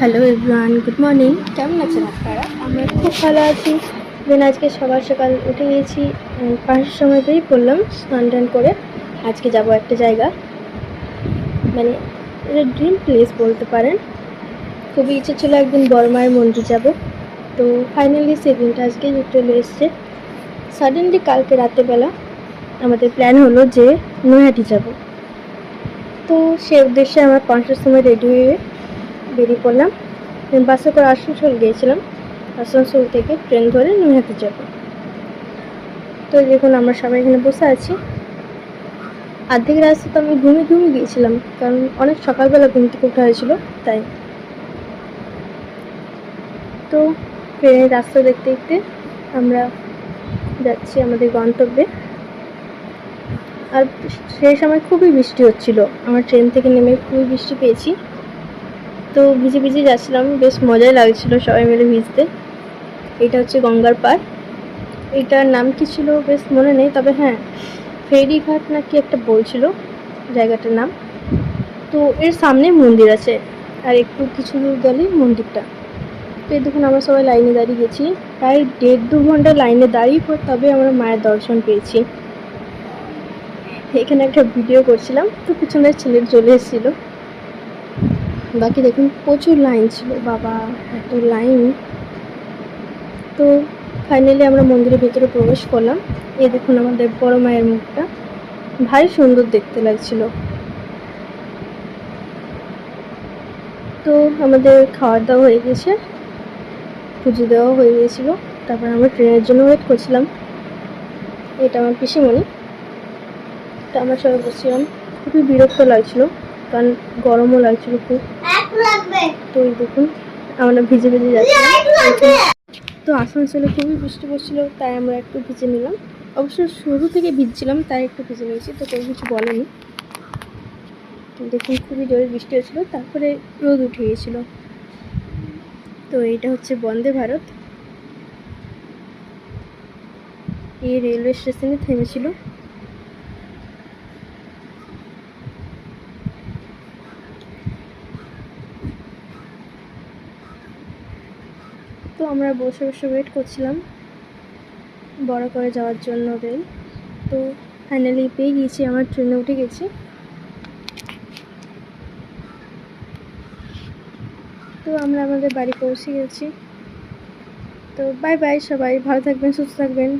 Hello everyone, good morning. কেমন আছেন আপনারা? আমরা খুব ভালো আছি। দেন আজকে সকাল সকাল উঠে গিয়েছি, 5টার সময় বেরিয়ে পড়লাম স্নান টান করে। আজকে যাব একটা জায়গা, মানে এটা ড্রিম প্লেস বলতে পারেন। খুবই ইচ্ছে ছিল একদিন বড় মায়ের মন্দির যাব, তো ফাইনালি সেদিনটা আজকে চলে এসছে। সাডেনলি কালকে রাতেরবেলা আমাদের প্ল্যান হলো যে নৈহাটি যাব। তো সে উদ্দেশ্যে আমরা 5টার সময় রেডি হয়ে বেরিয়ে পড়লাম। বাসে করে আসানসোল গিয়েছিলাম, আসানসোল থেকে ট্রেন ধরে নৈহাটি যাব। তো দেখুন আমরা সবাই এখানে বসে আছি। অর্ধেক রাস্তা তো আমি ঘুমিয়ে গিয়েছিলাম, কারণ অনেক সকালবেলা ঘুম থেকে ওঠা হয়েছিল তাই। তো ট্রেনের রাস্তা দেখতে দেখতে আমরা যাচ্ছি আমাদের গন্তব্যে। আর সেই সময় খুবই বৃষ্টি হচ্ছিল, আমার ট্রেন থেকে নেমে খুবই বৃষ্টি পেয়েছি। তো ভিজে ভিজে যাচ্ছিলাম, বেশ মজাই লাগছিল সবাই মিলে ভিজতে। এটা হচ্ছে গঙ্গার পাড়। এটার নাম কি ছিল বেশ মনে নেই, তবে হ্যাঁ ফেরিঘাট নাকি একটা বলছিল জায়গাটার নাম। তো এর সামনে মন্দির আছে, আর একটু কিছু দূর গেলেই মন্দিরটা। তো এই দেখুন আমরা সবাই লাইনে দাঁড়িয়ে গেছি, প্রায় 1.5-2 ঘন্টা লাইনে দাঁড়িয়ে পর তবে আমরা মায়ের দর্শন পেয়েছি। এখানে একটা ভিডিও করছিলাম, তো পিছনের ছেলে চলে এসেছিল। বাকি দেখুন প্রচুর লাইন ছিল, বাবা এত লাইন। তো ফাইনালি আমরা মন্দিরের ভেতরে প্রবেশ করলাম। এই দেখুন আমাদের বড় মায়ের মুখটা, ভারী সুন্দর দেখতে লাগছিল। তো আমাদের খাওয়া দাওয়া হয়ে গেছে, পুজো দেওয়া হয়ে গিয়েছিল। তারপর আমরা ট্রেনের জন্য ওয়েট করছিলাম। এটা আমার পিসিমণি। তো আমরা সবাই বসছিলাম, খুবই বিরক্ত লাগছিল কারণ গরমও লাগছিল খুব। তো এই দেখুন আমরা ভিজে ভিজে যাচ্ছিলাম। তো আসানসোলে খুবই বৃষ্টি পড়ছিল, তাই আমরা একটু ভিজে নিলাম। অবশ্য শুরু থেকে ভিজছিলাম, তাই একটু ভিজে নিয়েছি, তো কেউ কিছু বলেনি। দেখুন খুবই জোরে বৃষ্টি হচ্ছিলো, তারপরে রোদ উঠে গিয়েছিল। তো এইটা হচ্ছে বন্দে ভারত। এই রেলওয়ে স্টেশনে থেমেছিল। তো আমরা বসে বসে ওয়েট করছিলাম বড় করে যাওয়ার জন্য রেল। তো ফাইনালি পেয়ে গিয়েছি, আমার ট্রেনে উঠে গেছি। তো আমরা আমাদের বাড়ি পৌঁছে গেছি। তো বাই বাই, সবাই ভালো থাকবেন, সুস্থ থাকবেন।